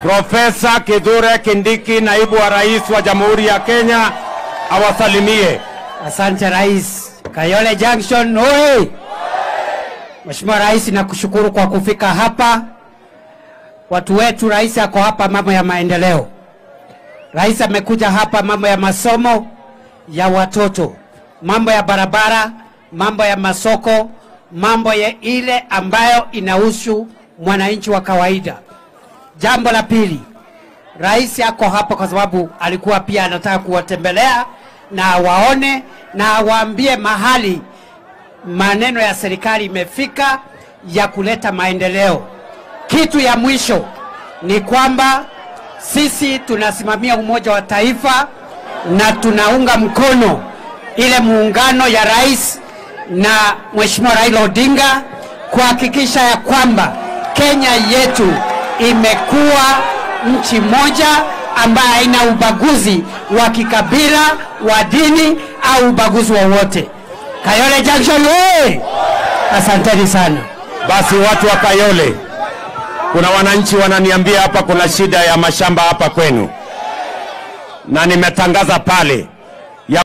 Profesa Kithure Kindiki, naibu wa rais wa Jamhuri ya Kenya, awasalimie. Asante Rais. Kayole Junction oi! Mheshimiwa Rais, nakushukuru kwa kufika hapa. Watu wetu, Rais ako hapa mambo ya maendeleo. Rais amekuja hapa mambo ya masomo ya watoto, mambo ya barabara, mambo ya masoko, mambo ya ile ambayo inahusu mwananchi wa kawaida. Jambo la pili, Rais yako hapa kwa sababu alikuwa pia anataka kuwatembelea na waone na waambie mahali maneno ya serikali imefika ya kuleta maendeleo. Kitu ya mwisho ni kwamba sisi tunasimamia umoja wa taifa na tunaunga mkono ile muungano ya Rais na Mheshimiwa Raila Odinga kuhakikisha ya kwamba Kenya yetu imekuwa nchi moja ambayo haina ubaguzi wa kikabila, wa dini au ubaguzi wowote. Kayole Junction oi! Asanteni sana. Basi watu wa Kayole, kuna wananchi wananiambia hapa kuna shida ya mashamba hapa kwenu, na nimetangaza pale